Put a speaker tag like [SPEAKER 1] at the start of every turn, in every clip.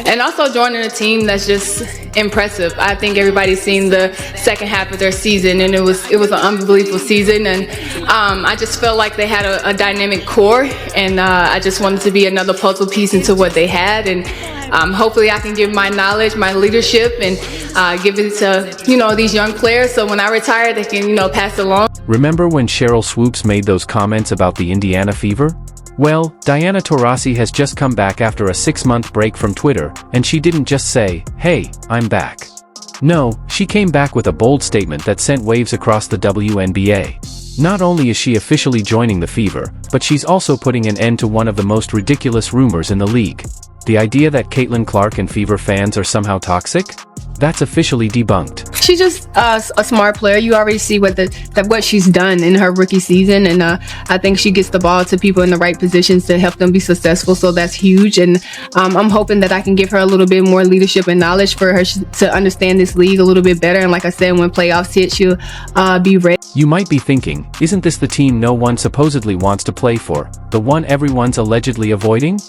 [SPEAKER 1] and also joining a team that's just impressive. I think everybody's seen the second half of their season, and it was an unbelievable season, and I just felt like they had a dynamic core, and I just wanted to be another puzzle piece into what they had, and hopefully I can give my knowledge, my leadership, and give it to these young players, so when I retire they can pass it along.
[SPEAKER 2] Remember when Sheryl Swoopes made those comments about the Indiana Fever? Well, Diana Taurasi has just come back after a 6-month break from Twitter, and she didn't just say, "Hey, I'm back." No, she came back with a bold statement that sent waves across the WNBA. Not only is she officially joining the Fever, but she's also putting an end to one of the most ridiculous rumors in the league. The idea that Caitlin Clark and Fever fans are somehow toxic? That's officially debunked.
[SPEAKER 1] She's just a smart player. You already see what she's done in her rookie season, and I think she gets the ball to people in the right positions to help them be successful, so that's huge, and I'm hoping that I can give her a little bit more leadership and knowledge for her to understand this league a little bit better, and like I said, when playoffs hit, she'll be ready.
[SPEAKER 2] You might be thinking, isn't this the team no one supposedly wants to play for, the one everyone's allegedly avoiding?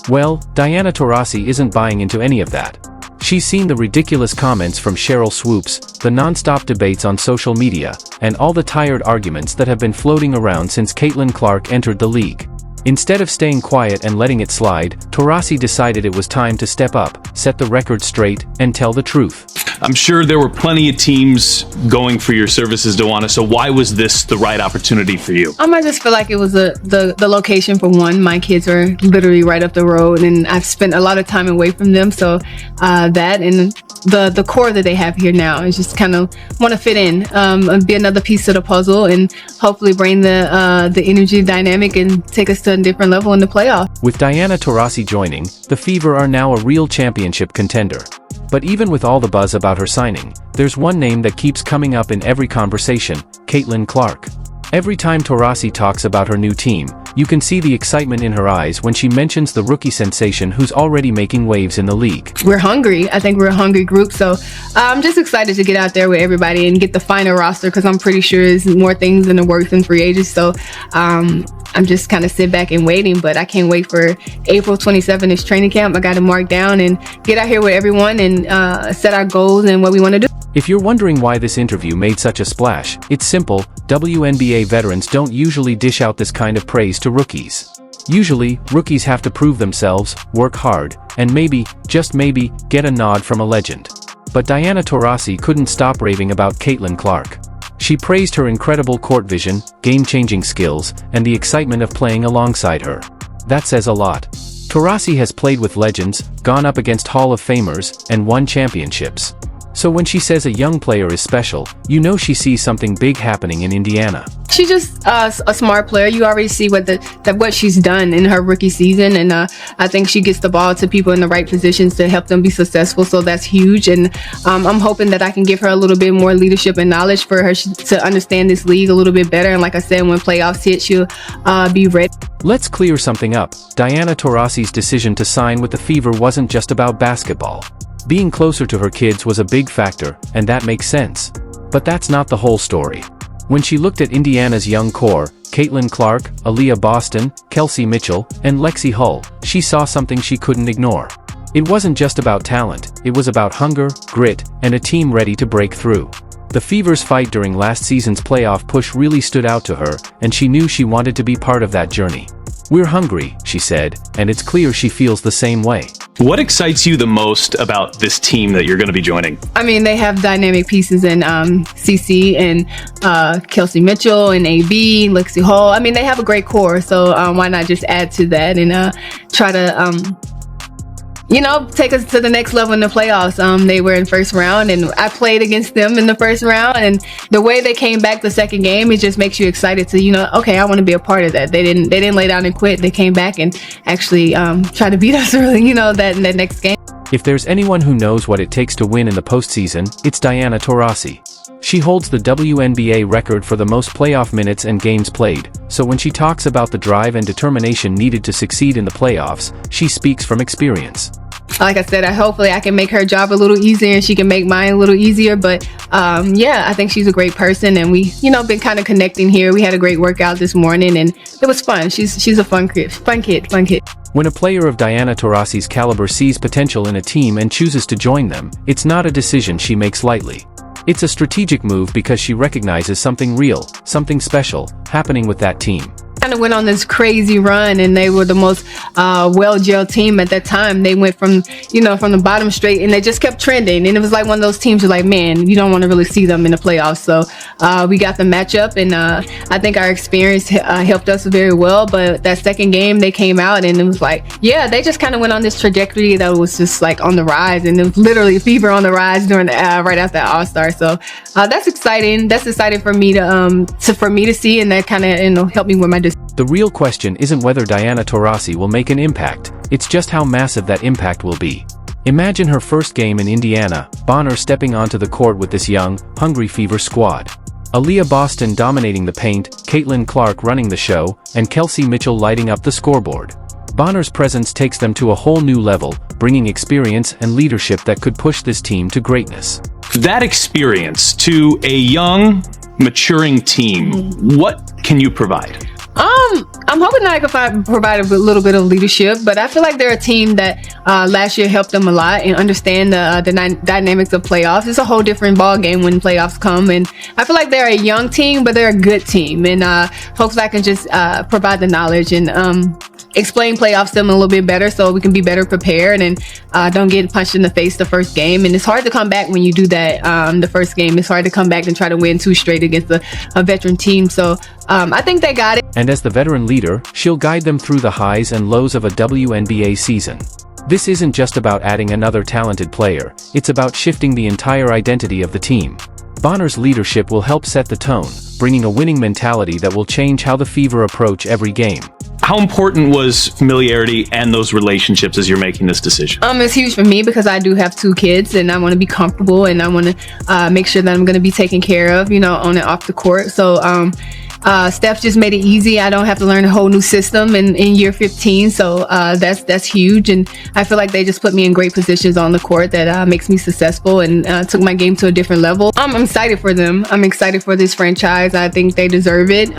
[SPEAKER 2] Well, Diana Taurasi isn't buying into any of that. She's seen the ridiculous comments from Sheryl Swoopes, the non-stop debates on social media, and all the tired arguments that have been floating around since Caitlin Clark entered the league. Instead of staying quiet and letting it slide, Taurasi decided it was time to step up, set the record straight, and tell the truth.
[SPEAKER 3] I'm sure there were plenty of teams going for your services, DeWanna, so why was this the right opportunity for you?
[SPEAKER 1] I just feel like it was the location for one. My kids are literally right up the road, and I've spent a lot of time away from them, so that and the core that they have here now is just kind of want to fit in, and be another piece of the puzzle, and hopefully bring the energy dynamic and take us to a different level in the playoffs.
[SPEAKER 2] With Diana Taurasi joining, the Fever are now a real championship contender. But even with all the buzz about her signing, there's one name that keeps coming up in every conversation: Caitlin Clark. Every time Taurasi talks about her new team, you can see the excitement in her eyes when she mentions the rookie sensation who's already making waves in the league.
[SPEAKER 1] We're hungry. I think we're a hungry group, so I'm just excited to get out there with everybody and get the final roster, because I'm pretty sure there's more things in the works than free agents, so I'm just kind of sit back and waiting, but I can't wait for April 27th is training camp. I got to mark down and get out here with everyone and set our goals and what we want to do.
[SPEAKER 2] If you're wondering why this interview made such a splash, it's simple. WNBA veterans don't usually dish out this kind of praise to rookies. Usually, rookies have to prove themselves, work hard, and maybe, just maybe, get a nod from a legend. But Diana Taurasi couldn't stop raving about Caitlin Clark. She praised her incredible court vision, game-changing skills, and the excitement of playing alongside her. That says a lot. Taurasi has played with legends, gone up against Hall of Famers, and won championships. So when she says a young player is special, you know she sees something big happening in Indiana.
[SPEAKER 1] She's just a smart player. You already see what she's done in her rookie season, and I think she gets the ball to people in the right positions to help them be successful, so that's huge, and I'm hoping that I can give her a little bit more leadership and knowledge for her to understand this league a little bit better, and like I said, when playoffs hit, she'll be ready.
[SPEAKER 2] Let's clear something up. Diana Taurasi's decision to sign with the Fever wasn't just about basketball. Being closer to her kids was a big factor, and that makes sense. But that's not the whole story. When she looked at Indiana's young core, Caitlin Clark, Aaliyah Boston, Kelsey Mitchell, and Lexi Hull, she saw something she couldn't ignore. It wasn't just about talent, it was about hunger, grit, and a team ready to break through. The Fever's fight during last season's playoff push really stood out to her, and she knew she wanted to be part of that journey. "We're hungry," she said, and it's clear she feels the same way.
[SPEAKER 3] What excites you the most about this team that you're going to be joining?
[SPEAKER 1] I mean, they have dynamic pieces in CC and Kelsey Mitchell and AB, Lexi Hull. I mean, they have a great core, so why not just add to that and try to take us to the next level in the playoffs. They were in first round, and I played against them in the first round, and the way they came back the second game, it just makes you excited to, okay, I want to be a part of that. They didn't lay down and quit. They came back and actually try to beat us early, that next game.
[SPEAKER 2] If there's anyone who knows what it takes to win in the postseason, it's Diana Taurasi. She holds the WNBA record for the most playoff minutes and games played, so when she talks about the drive and determination needed to succeed in the playoffs, she speaks from experience.
[SPEAKER 1] Like I said, hopefully I can make her job a little easier and she can make mine a little easier, but yeah, I think she's a great person, and we, been kind of connecting here. We had a great workout this morning, and it was fun. She's a fun kid.
[SPEAKER 2] When a player of Diana Taurasi's caliber sees potential in a team and chooses to join them, it's not a decision she makes lightly. It's a strategic move because she recognizes something real, something special, happening with that team.
[SPEAKER 1] Kind of went on this crazy run, and they were the most well-gelled team at that time. They went from the bottom straight, and they just kept trending, and it was like one of those teams you're like, man, you don't want to really see them in the playoffs. So we got the matchup, and I think our experience helped us very well. But that second game, they came out, and it was like, yeah, they just kind of went on this trajectory that was just like on the rise, and it was literally fever on the rise during the, right after All-Star. So that's exciting. That's exciting for me to see, and that kind of helped me with my decision.
[SPEAKER 2] The real question isn't whether Diana Taurasi will make an impact, it's just how massive that impact will be. Imagine her first game in Indiana, Bonner stepping onto the court with this young, hungry Fever squad. Aaliyah Boston dominating the paint, Caitlin Clark running the show, and Kelsey Mitchell lighting up the scoreboard. Bonner's presence takes them to a whole new level, bringing experience and leadership that could push this team to greatness.
[SPEAKER 3] That experience to a young, maturing team, what can you provide?
[SPEAKER 1] I'm hoping that I can provide a little bit of leadership, but I feel like they're a team that last year helped them a lot and understand the dynamics of playoffs. It's a whole different ball game when playoffs come, and I feel like they're a young team, but they're a good team, and hopefully I can just provide the knowledge and explain playoffs to them a little bit better so we can be better prepared and don't get punched in the face the first game. And it's hard to come back when you do that the first game. It's hard to come back and try to win 2 straight against a veteran team. So I think they got it.
[SPEAKER 2] And as the veteran leader, she'll guide them through the highs and lows of a WNBA season. This isn't just about adding another talented player, it's about shifting the entire identity of the team. Bonner's leadership will help set the tone, bringing a winning mentality that will change how the Fever approach every game.
[SPEAKER 3] How important was familiarity and those relationships as you're making this decision?
[SPEAKER 1] It's huge for me because I do have 2 kids, and I want to be comfortable, and I want to make sure that I'm going to be taken care of, on and off the court. So Steph just made it easy. I don't have to learn a whole new system in year 15. So that's huge. And I feel like they just put me in great positions on the court that makes me successful and took my game to a different level. I'm excited for them. I'm excited for this franchise. I think they deserve it.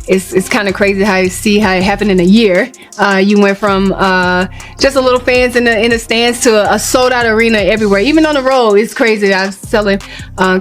[SPEAKER 1] It's kind of crazy how you see how it happened in a year. You went from just a little fans in the stands to a sold out arena everywhere. Even on the road, it's crazy. I was telling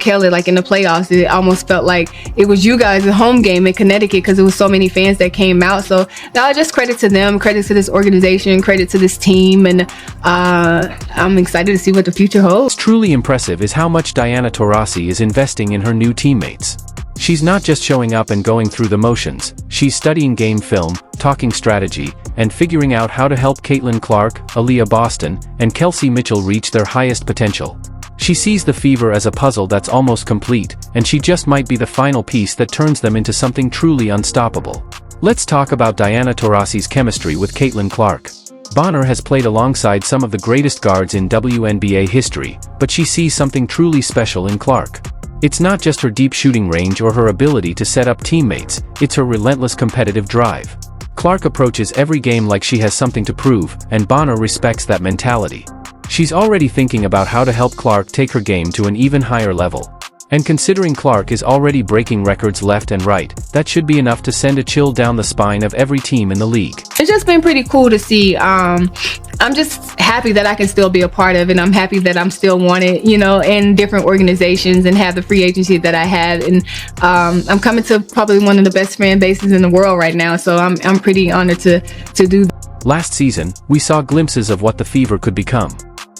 [SPEAKER 1] Kelly, like in the playoffs, it almost felt like it was you guys at home game in Connecticut because there was so many fans that came out. So just credit to them, credit to this organization, credit to this team, and I'm excited to see what the future holds.
[SPEAKER 2] What's truly impressive is how much Diana Taurasi is investing in her new teammates. She's not just showing up and going through the motions, she's studying game film, talking strategy, and figuring out how to help Caitlin Clark, Aaliyah Boston, and Kelsey Mitchell reach their highest potential. She sees the Fever as a puzzle that's almost complete, and she just might be the final piece that turns them into something truly unstoppable. Let's talk about Diana Taurasi's chemistry with Caitlin Clark. Bonner has played alongside some of the greatest guards in WNBA history, but she sees something truly special in Clark. It's not just her deep shooting range or her ability to set up teammates, it's her relentless competitive drive. Clark approaches every game like she has something to prove, and Bonner respects that mentality. She's already thinking about how to help Clark take her game to an even higher level. And considering Clark is already breaking records left and right, that should be enough to send a chill down the spine of every team in the league.
[SPEAKER 1] It's just been pretty cool to see. I'm just happy that I can still be a part of it. I'm happy that I'm still wanted, in different organizations and have the free agency that I have. And I'm coming to probably one of the best fan bases in the world right now. So I'm pretty honored to do that.
[SPEAKER 2] Last season, we saw glimpses of what the Fever could become.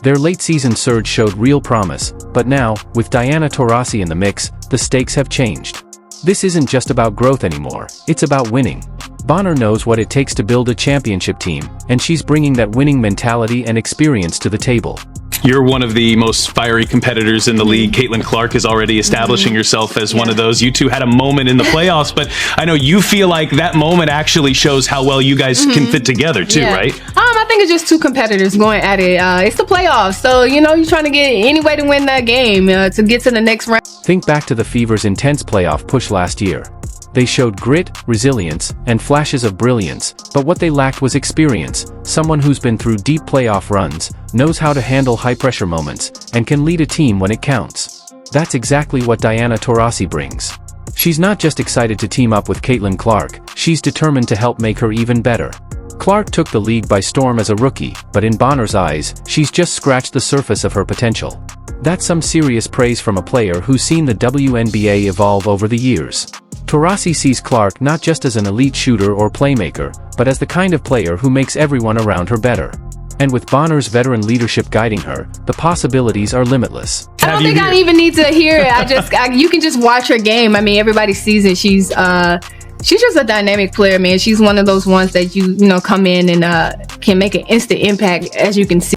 [SPEAKER 2] Their late-season surge showed real promise, but now, with Diana Taurasi in the mix, the stakes have changed. This isn't just about growth anymore, it's about winning. Bonner knows what it takes to build a championship team, and she's bringing that winning mentality and experience to the table.
[SPEAKER 3] You're one of the most fiery competitors in the league. Caitlin Clark is already establishing herself as one of those. You two had a moment in the playoffs, but I know you feel like that moment actually shows how well you guys can fit together too, right?
[SPEAKER 1] I think it's just 2 competitors going at it. It's the playoffs, so you're trying to get any way to win that game to get to the next round.
[SPEAKER 2] Think back to the Fever's intense playoff push last year. They showed grit, resilience, and flashes of brilliance, but what they lacked was experience, someone who's been through deep playoff runs, knows how to handle high-pressure moments, and can lead a team when it counts. That's exactly what Diana Taurasi brings. She's not just excited to team up with Caitlin Clark, she's determined to help make her even better. Clark took the league by storm as a rookie, but in Bonner's eyes, she's just scratched the surface of her potential. That's some serious praise from a player who's seen the WNBA evolve over the years. Taurasi sees Clark not just as an elite shooter or playmaker, but as the kind of player who makes everyone around her better. And with Bonner's veteran leadership guiding her, the possibilities are limitless.
[SPEAKER 1] I don't think I even need to hear it. You can just watch her game. I mean, everybody sees it. She's just a dynamic player, man. She's one of those ones that you know come in and can make an instant impact, as you can see.